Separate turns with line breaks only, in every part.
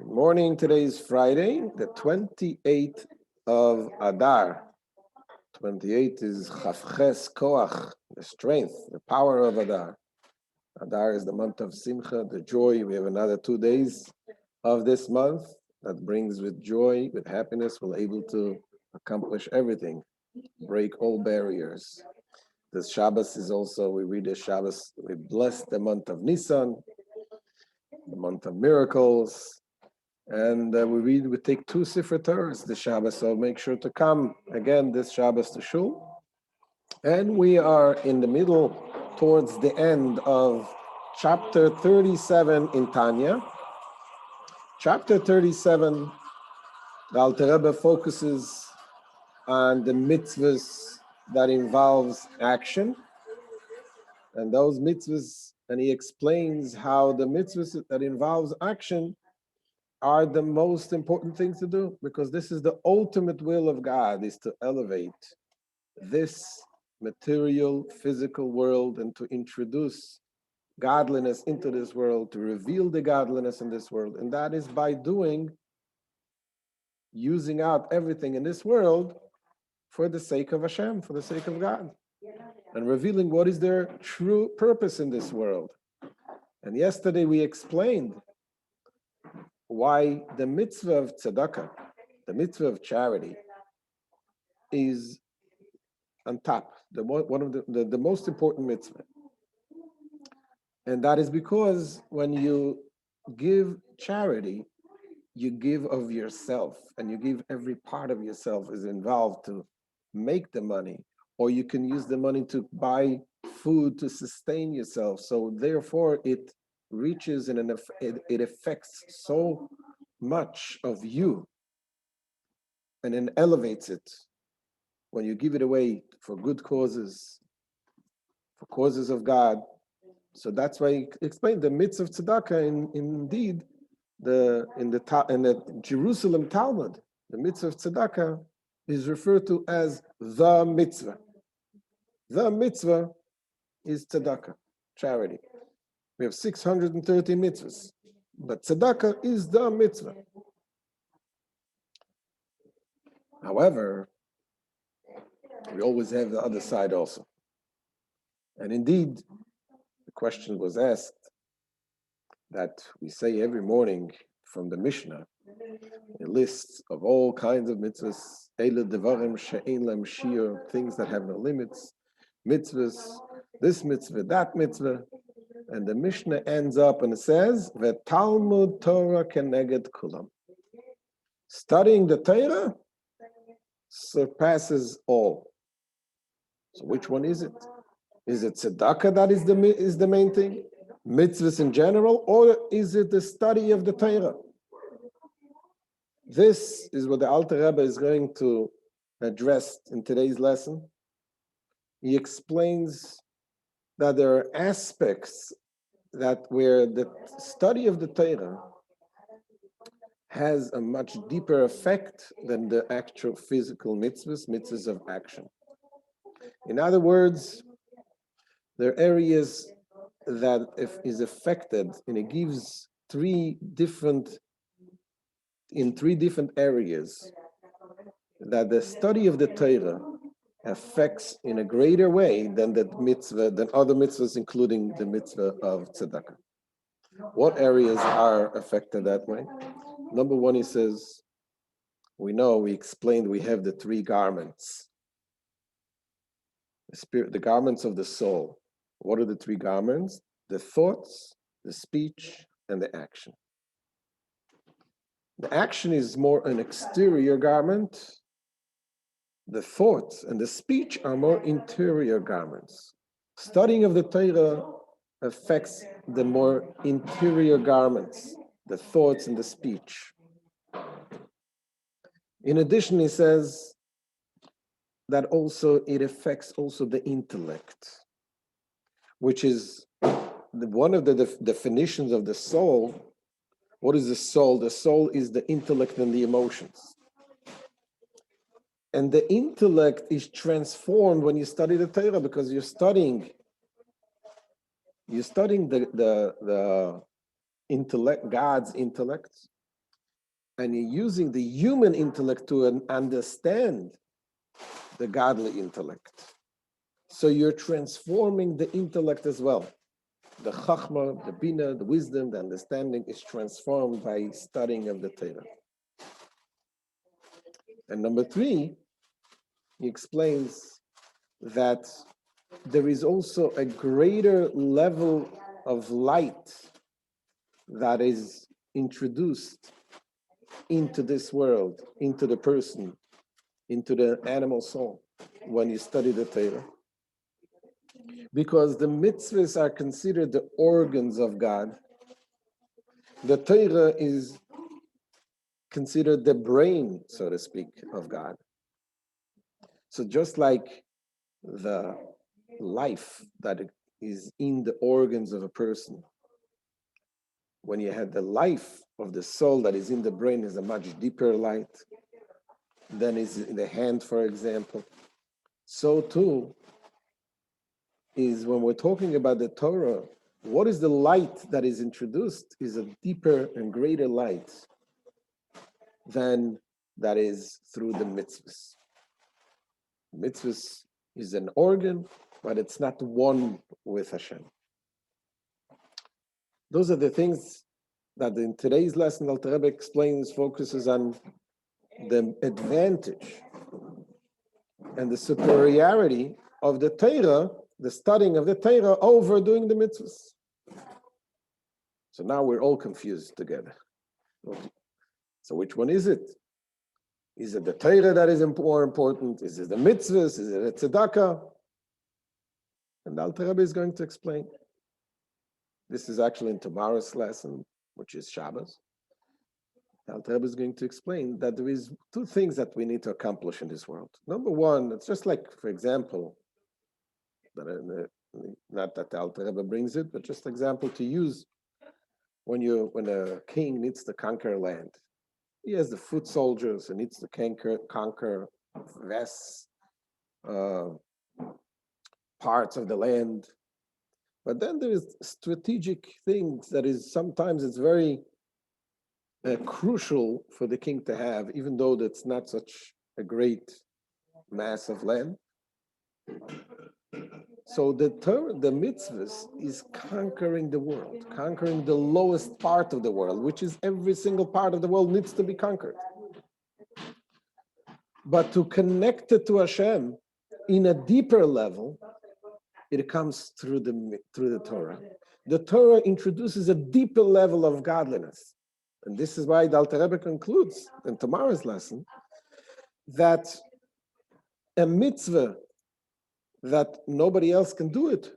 Good morning. Today is Friday, the 28th of Adar. 28 is Chavches Koach, the strength, the power of Adar. Adar is the month of Simcha, the joy. We have another 2 days of this month that brings with joy, with happiness, we're able to accomplish everything, break all barriers. This Shabbos is also, we read the Shabbos, we bless the month of Nisan, the month of miracles. And we take 2 Sefer Torahs this Shabbos, so make sure to come again this Shabbos to Shul. And we are in the middle, towards the end of chapter 37 in Tanya. Chapter 37, the Alter Rebbe focuses on the mitzvahs that involves action. And those mitzvahs, and he explains how the mitzvahs that involves action are the most important things to do, because this is the ultimate will of God, is to elevate this material, physical world and to introduce godliness into this world, to reveal the godliness in this world. And that is by using out everything in this world for the sake of Hashem, for the sake of God, and revealing what is their true purpose in this world. And yesterday we explained why the mitzvah of tzedakah, the mitzvah of charity, is on top, one of the most important mitzvah. And that is because when you give charity, you give of yourself, and you give every part of yourself is involved to make the money, or you can use the money to buy food to sustain yourself. So therefore it reaches and it affects so much of you, and then elevates it when you give it away for good causes, for causes of God. So that's why he explained the mitzvah of tzedakah. Indeed, in the Jerusalem Talmud, the mitzvah of tzedakah is referred to as the mitzvah. The mitzvah is tzedakah, charity. We have 630 mitzvahs, but tzedakah is the mitzvah. However, we always have the other side also. And indeed, the question was asked that we say every morning from the Mishnah, a list of all kinds of mitzvahs, Eile devarim she'ein lehem shiur, things that have no limits, mitzvahs, this mitzvah, that mitzvah. And the Mishnah ends up and it says, V'talmud Torah keneged kulam. Studying the Torah surpasses all. So which one is it? Is it tzedakah that is the main thing? Mitzvahs in general? Or is it the study of the Torah? This is what the Alter Rebbe is going to address in today's lesson. He explains that there are aspects that where the study of the Torah has a much deeper effect than the actual physical mitzvahs of action. In other words, there are areas that is affected, and it gives three different areas that the study of the Torah affects in a greater way than than other mitzvahs, including the mitzvah of tzedakah. What areas are affected that way? Number one, he says, we explained we have the 3 garments. The garments of the soul. What are the 3 garments? The thoughts, the speech, and the action. The action is more an exterior garment. The thoughts and the speech are more interior garments. Studying of the Torah affects the more interior garments, the thoughts and the speech. In addition, he says that also it affects also the intellect, which is one of the definitions of the soul. What is the soul? The soul is the intellect and the emotions. And the intellect is transformed when you study the Torah, because you're studying the intellect, God's intellect, and you're using the human intellect to understand the godly intellect. So you're transforming the intellect as well. The chachma, the bina, the wisdom, the understanding is transformed by studying of the Torah. And number 3, he explains that there is also a greater level of light that is introduced into this world, into the person, into the animal soul when you study the Torah. Because the mitzvahs are considered the organs of God. The Torah is considered the brain, so to speak, of God. So just like the life that is in the organs of a person, when you have the life of the soul that is in the brain is a much deeper light than is in the hand, for example. So too is when we're talking about the Torah, what is the light that is introduced is a deeper and greater light than that is through the mitzvahs. Mitzvahs is an organ, but it's not one with Hashem. Those are the things that in today's lesson, Alter Rebbe explains, focuses on the advantage and the superiority of the Torah, the studying of the Torah over doing the mitzvahs. So now we're all confused together. So which one is it? Is it the Torah that is more important? Is it the mitzvahs? Is it the tzedakah? And Alter Rebbe is going to explain. This is actually in tomorrow's lesson, which is Shabbos. Alter Rebbe is going to explain that there is 2 things that we need to accomplish in this world. Number 1, it's just like, for example, not that Alter Rebbe brings it, but just example to use when a king needs to conquer land. He has the foot soldiers and needs to conquer vast parts of the land. But then there is strategic things that is sometimes it's very crucial for the king to have, even though that's not such a great mass of land. So the mitzvahs is conquering the world, conquering the lowest part of the world, which is every single part of the world needs to be conquered. But to connect it to Hashem in a deeper level, it comes through the Torah. The Torah introduces a deeper level of godliness. And this is why the Alter Rebbe concludes in tomorrow's lesson that a mitzvah that nobody else can do it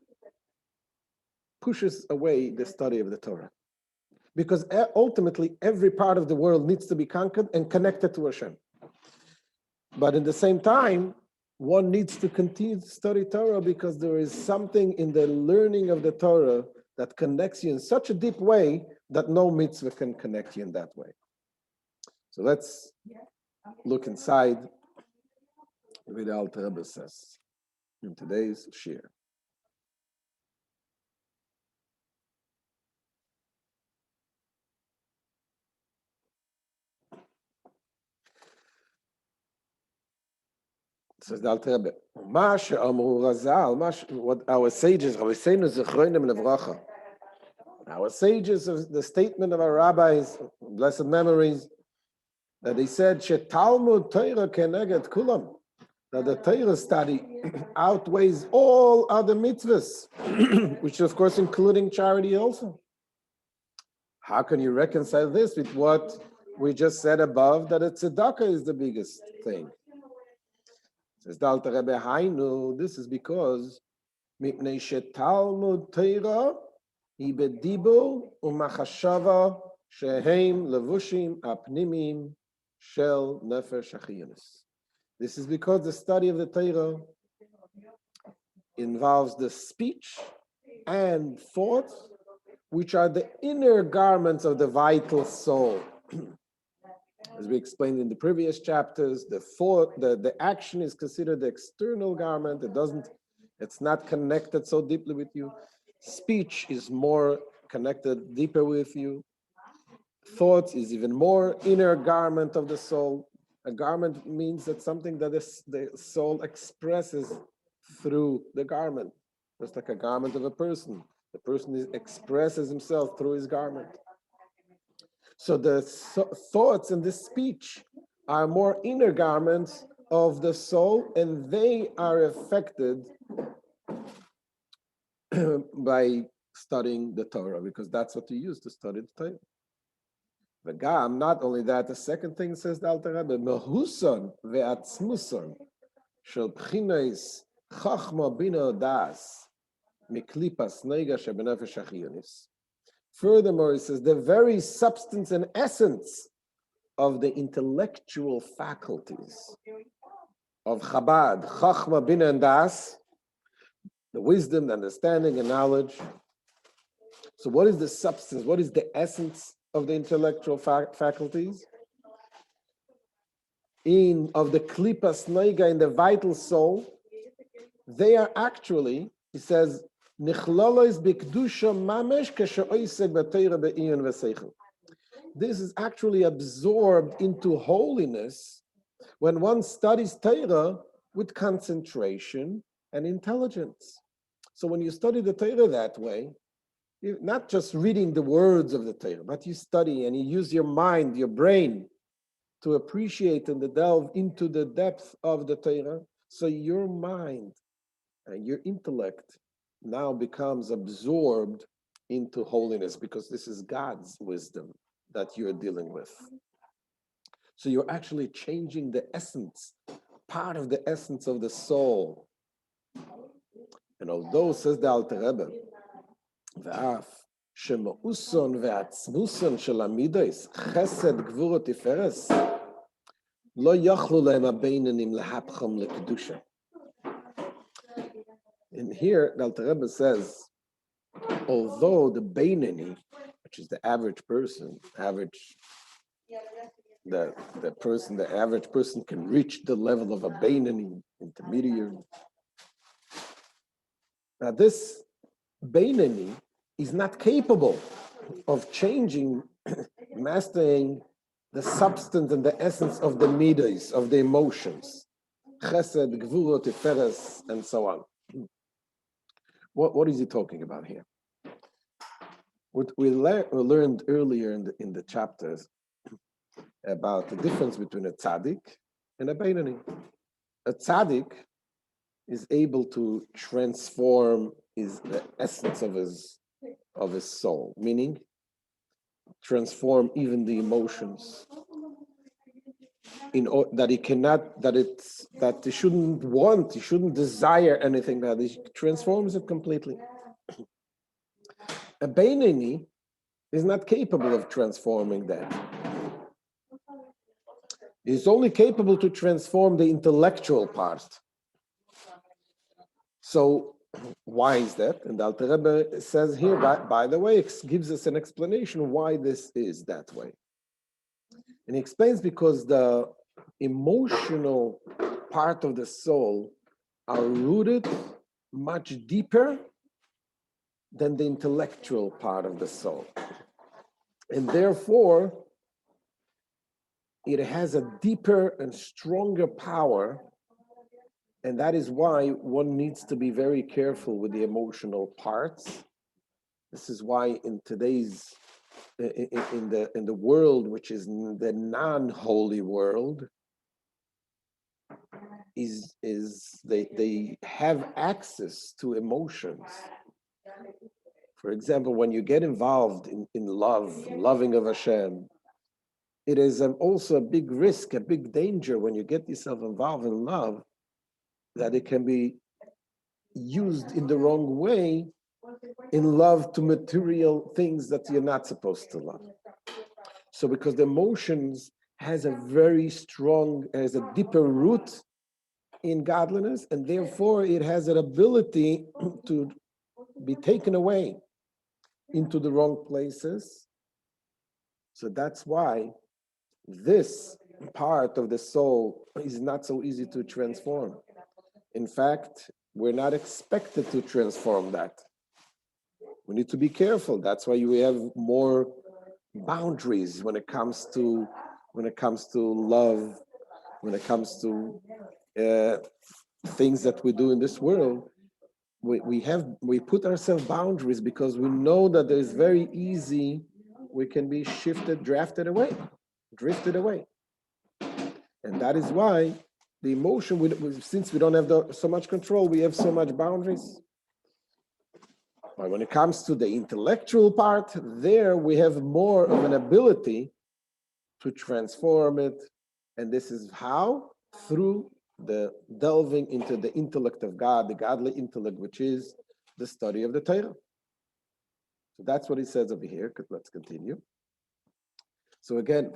pushes away the study of the Torah. Because ultimately, every part of the world needs to be conquered and connected to Hashem. But at the same time, one needs to continue to study Torah because there is something in the learning of the Torah that connects you in such a deep way that no mitzvah can connect you in that way. So let's look inside what the Alter Rebbe says in today's shir. Says the Alter Rebbe, what our sages, our sages of the statement of our rabbis, blessed memories, that they said, Talmud Torah keneged kulam, that the Torah study outweighs all other mitzvahs, which of course including charity also. How can you reconcile this with what we just said above, that a tzedakah is the biggest thing? Says the Alter Rebbe, Hainu, this is because mipnei shetalmud Torah hi bedibur umachashava shehem levushim apnimim shel nefesh achiyunis. This is because the study of the Torah involves the speech and thought, which are the inner garments of the vital soul. As we explained in the previous chapters, the thought, the action is considered the external garment. It's not connected so deeply with you. Speech is more connected, deeper with you. thoughts is even more inner garment of the soul. A garment means that something that the soul expresses through the garment. Just like a garment of a person. The person expresses himself through his garment. So the thoughts and the speech are more inner garments of the soul, and they are affected by studying the Torah, because that's what you use to study the Torah. V'gam, not only that, the second thing says the Alter Rebbe, mehuson ve'atzmuson shel b'chinos chachma bina das miklipas neiga shebenefesh achionis. Furthermore, he says the very substance and essence of the intellectual faculties of Chabad, chachma bina and das, the wisdom, the understanding, and knowledge. So what is the substance? What is the essence of the intellectual faculties? Of the klipas noiga, in the vital soul, they are actually, he says, nichlalois bikdusha mamesh kasheoiseg b'teira be'iyon v'seichel. This is actually absorbed into holiness when one studies Torah with concentration and intelligence. So when you study the Torah that way, you're not just reading the words of the Torah, but you study and you use your mind, your brain, to appreciate and to delve into the depth of the Torah. So your mind and your intellect now becomes absorbed into holiness, because this is God's wisdom that you're dealing with. So you're actually changing the essence, part of the essence of the soul. And although, says the Alter Rebbe, ואף שמאוסון ועצמוסון של המידות, חסד גבורת תפארת, לא יכלו להם הבינונים להפכם לקדושה. And here, the Alter Rebbe says, although the Beinoni, which is the average person, the average person can reach the level of a Beinoni, intermediary. Now this Beinoni is not capable of changing, mastering the substance and the essence of the midos, of the emotions, chesed, gvura, tiferes, and so on. What is he talking about here? What we learned earlier in the chapters about the difference between a tzaddik and a beinoni. A tzaddik is able to transform the essence of his soul, meaning transform even the emotions, that he shouldn't desire anything, that he transforms it completely. A beinoni is not capable of transforming that. He's only capable to transform the intellectual part. So why is that? And the Alter Rebbe says here, by the way, gives us an explanation why this is that way. And he explains because the emotional part of the soul are rooted much deeper than the intellectual part of the soul. And therefore, it has a deeper and stronger power. And that is why one needs to be very careful with the emotional parts. This is why in today's, in the world, which is the non-holy world, they have access to emotions. For example, when you get involved in loving of Hashem, it is also a big risk, a big danger when you get yourself involved in love, that it can be used in the wrong way, in love to material things that you're not supposed to love. So because the emotions has a deeper root in godliness, and therefore it has an ability to be taken away into the wrong places. So that's why this part of the soul is not so easy to transform. In fact, we're not expected to transform that. We need to be careful. That's why we have more boundaries when it comes to love, when it comes to things that we do in this world. We put ourselves boundaries because we know that there is very easy we can be drifted away, and that is why the emotion, since we don't have so much control, we have so much boundaries. But when it comes to the intellectual part, there we have more of an ability to transform it, and this is how? Through the delving into the intellect of God, the godly intellect, which is the study of the Torah. So that's what he says over here. Let's continue. So again, he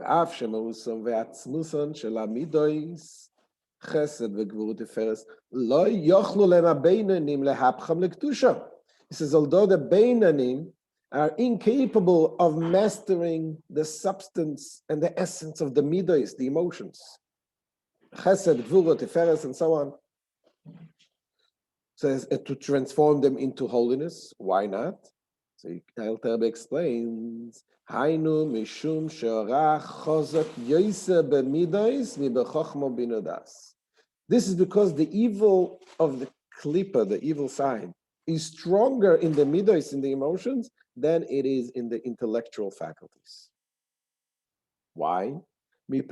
says, although the Beinanim are incapable of mastering the substance and the essence of the midos, the emotions, chesed, gvura, tiferes, and so on, says to transform them into holiness. Why not? So Alter Rebbe explains, Hainu mishum she'orach chozak yoser b'midos mi'bechachma b'inodas. This is because the evil of the klipa, the evil side, is stronger in the midos, in the emotions, than it is in the intellectual faculties. Why? This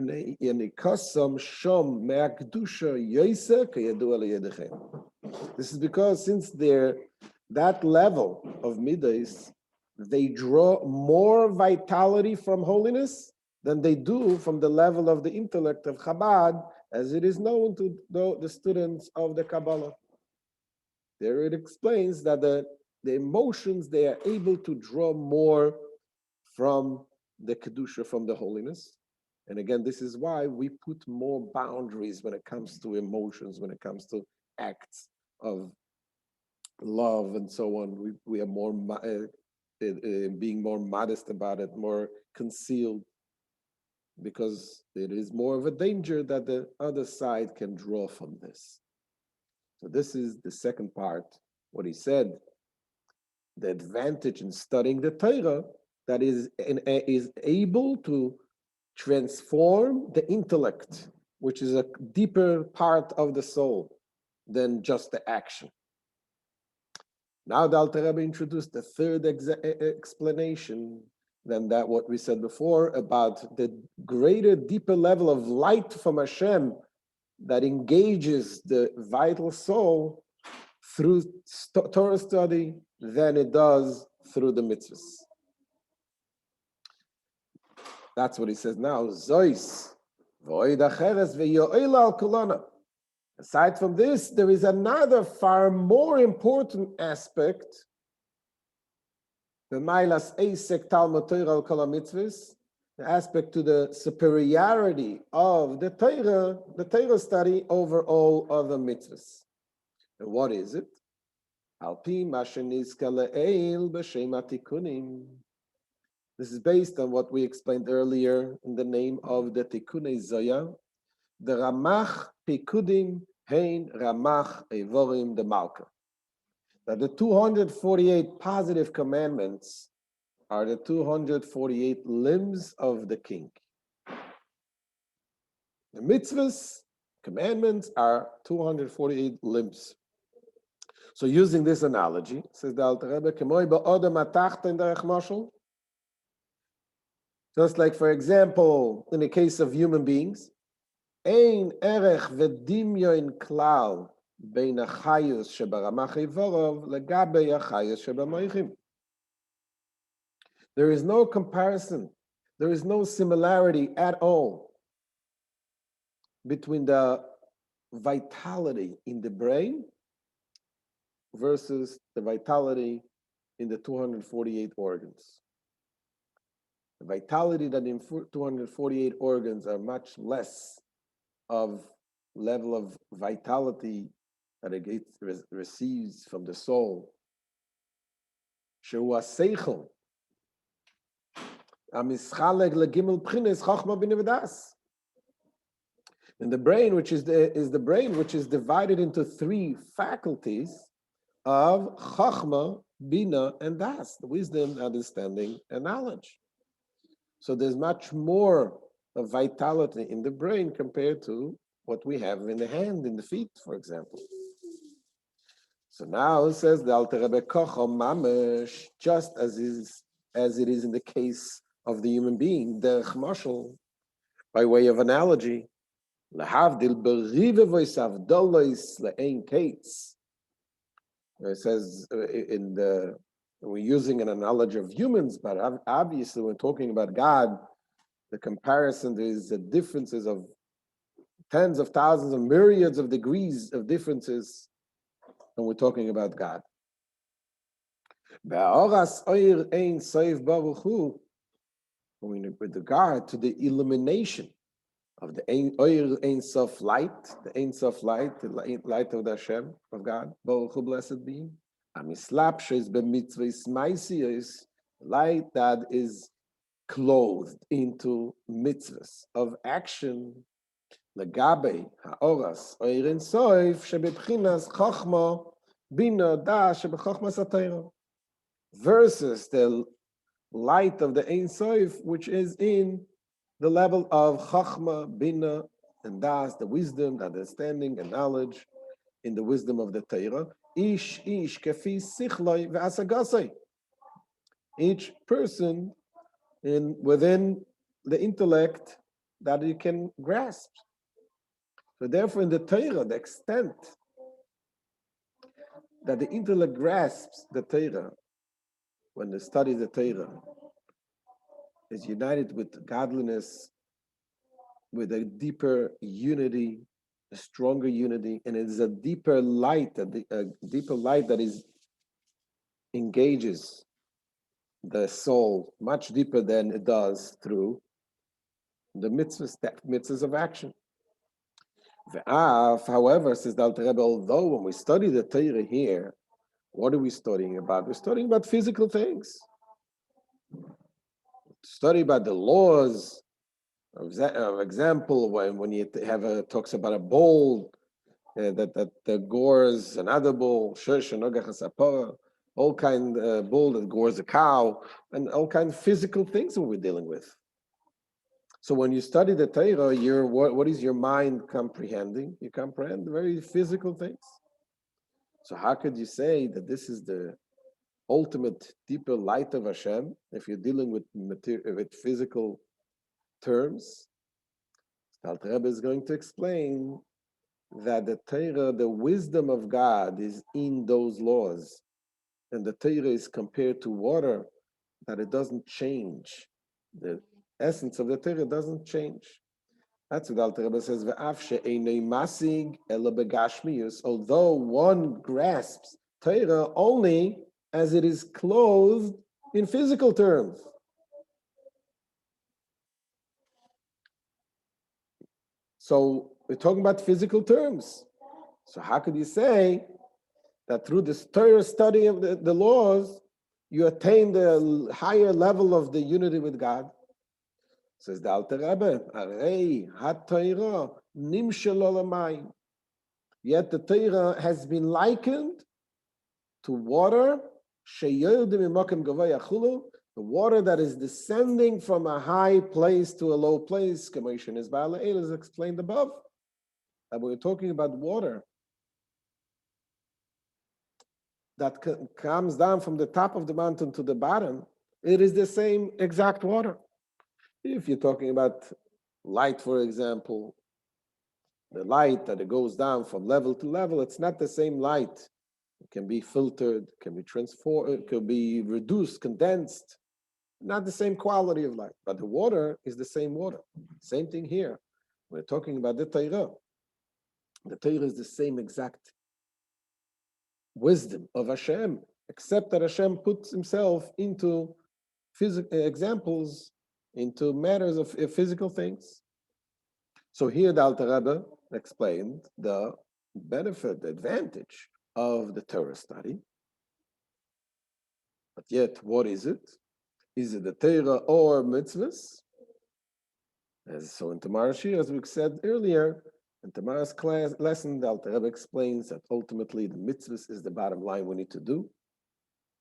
is because since they're that level of midos, they draw more vitality from holiness than they do from the level of the intellect of Chabad, as it is known to the students of the Kabbalah. There it explains that the emotions, they are able to draw more from the Kedusha, from the holiness. And again, this is why we put more boundaries when it comes to emotions, when it comes to acts of love and so on. We are more being more modest about it, more concealed, because it is more of a danger that the other side can draw from this. So this is the second part, what he said, the advantage in studying the Torah, that is able to transform the intellect, which is a deeper part of the soul than just the action. Now the Alter Rebbe introduced the third explanation than that what we said before about the greater, deeper level of light from Hashem that engages the vital soul through Torah study than it does through the mitzvahs. That's what he says now. Zois, void acheres ve'yo'ela al kulana. Aside from this, there is another far more important aspect, the Mailas Eisek Talmud Torah al Kol HaMitzvahs, the aspect to the superiority of the Torah study over all other mitzvahs. And what is it? Al pi ma shenizka le'eil b'shem atikunim. This is based on what we explained earlier in the name of the Tikunei Zoya, the Ramach Pikudim Hein Ramach Evorim de Malka. That the 248 positive commandments are the 248 limbs of the king. The mitzvahs, commandments, are 248 limbs. So using this analogy, says the Alter Rebbe, Kemoi ba'odam atachta in derech mashal. Just like, for example, in the case of human beings, ein erech v'dimyon klal bein achayus shebaramach evorov legabe achayus shebamoichim. There is no comparison, there is no similarity at all between the vitality in the brain versus the vitality in the 248 organs. The vitality that in 248 organs are much less of level of vitality that it receives from the soul. Shehu ha-seichel, ha-mischalek legimel pchines chachma b'nevedas. In the brain, which is the brain which is divided into three faculties of chachma, bina, and das, the wisdom, understanding, and knowledge. So there's much more of vitality in the brain compared to what we have in the hand, in the feet, for example. So now it says the Alter Rebbe Kocho Mamash, just as it is in the case of the human being, derech mashal, by way of analogy, lahavdil berive voisav dolois le'ein kates. It says we're using an analogy of humans, but obviously when talking about God, the comparison is the differences of tens of thousands of myriads of degrees of differences when we're talking about God. With regard to the illumination of the Ein Sof light, the Ein Sof light, the light of the Hashem, of God, Baruch Hu, blessed be Him. Amislapshes b'mitzvahs ma'asiyos, light that is clothed into mitzvahs of action. Legabe ha'oras oir ein sof shebebchinas chochma bina da shebechachmas haTorah, versus the light of the Ein Sof, which is in the level of chachma, bina, and das, the wisdom, the understanding, and knowledge in the wisdom of the Torah. Ish kefi sichloi ve'asagasoi. Each person within the intellect that you can grasp. So therefore, in the Torah, the extent that the intellect grasps the Torah, when they study the Torah, is united with godliness, with a deeper unity, a stronger unity, and it is a deeper light, a deeper light that engages the soul much deeper than it does through the mitzvahs of action. However, says the Alter Rebbe, although when we study the Torah here, what are we studying about? We're studying about physical things. Study about the laws. Of example, when you have talks about a bowl that gores another bull, shush and all kind of bull that gores a cow, and all kind of physical things that we're dealing with. So when you study the Torah, what is your mind comprehending? You comprehend very physical things. So how could you say that this is the ultimate deeper light of Hashem if you're dealing with physical terms? The Alter Rebbe is going to explain that the Torah, the wisdom of God, is in those laws, and the Torah is compared to water, that it doesn't change. The essence of the Torah doesn't change. That's what the Alter Rebbe says. Although one grasps Torah only as it is clothed in physical terms. So we're talking about physical terms. So how could you say that through this Torah study of the laws, you attain the higher level of the unity with God? Says the Alter Rebbe, Arei HaTorah nimshel olamayim. Yet the Torah has been likened to water, sheyordim mimokem gavoya chulu, the water that is descending from a high place to a low place. Commission is explained above. And we're talking about water that comes down from the top of the mountain to the bottom. It is the same exact water. If you're talking about light, for example, the light that it goes down from level to level, it's not the same light. It can be filtered, can be transformed, it can be reduced, condensed. Not the same quality of light, but the water is the same water. Same thing here. We're talking about the Torah. The Torah is the same exact wisdom of Hashem, except that Hashem puts himself into examples, into matters of physical things. So here the Alter Rebbe explained the benefit, the advantage of the Torah study. But yet, what is it? Is it the Torah or mitzvahs? So in tomorrow's shir, as we said earlier, in tomorrow's lesson, the Alter Rebbe explains that ultimately the mitzvahs is the bottom line we need to do.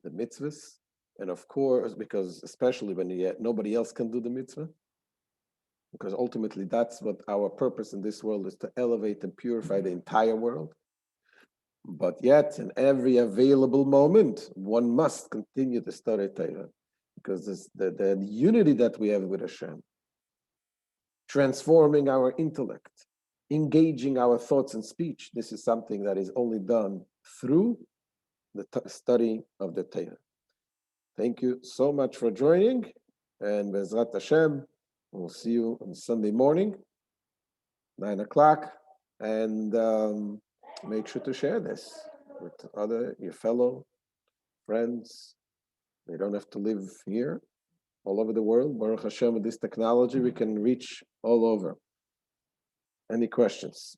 The mitzvahs, And of course, because especially when nobody else can do the mitzvah, because ultimately that's what our purpose in this world is, to elevate and purify the entire world. But yet, in every available moment, one must continue to study Torah, because the unity that we have with Hashem, transforming our intellect, engaging our thoughts and speech, this is something that is only done through the study of the Torah. Thank you so much for joining, and Bezrat Hashem, we'll see you on Sunday morning, 9 o'clock, and make sure to share this with your fellow friends. They don't have to live here, all over the world. Baruch Hashem, with this technology, we can reach all over. Any questions?